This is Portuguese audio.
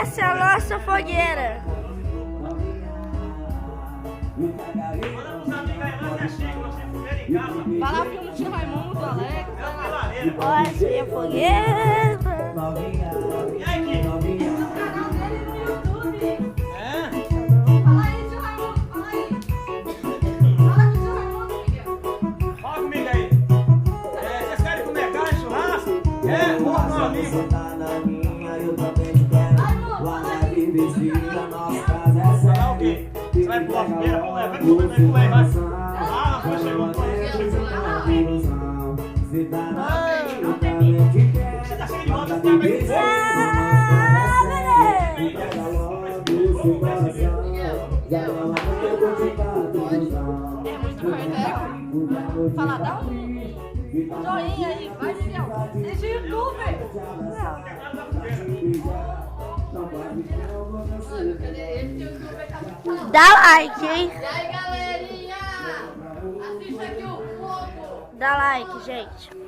Essa é a nossa fogueira. Vai lá filme do tio Raimundo, do Alex, vai lá. Essa é a fogueira. E aí, Kiko? No canal dele no YouTube. É? Fala aí, tio Raimundo, fala aí. Fala com o tio Raimundo, Miguel. Fala comigo aí. Vocês querem comer carne, churrasco? Vamos, meu amigo. Falar o quê? Você vai pular a fogueira? Vai pular, vai. Ah, foi, chegou. Você tá cheio de onda, você É muito cordel. Fala, dá um joinha aí, vai, Miguel. Deixa o YouTube. Dá like, hein? E aí, galerinha? Assista aqui o fogo. Dá like, gente.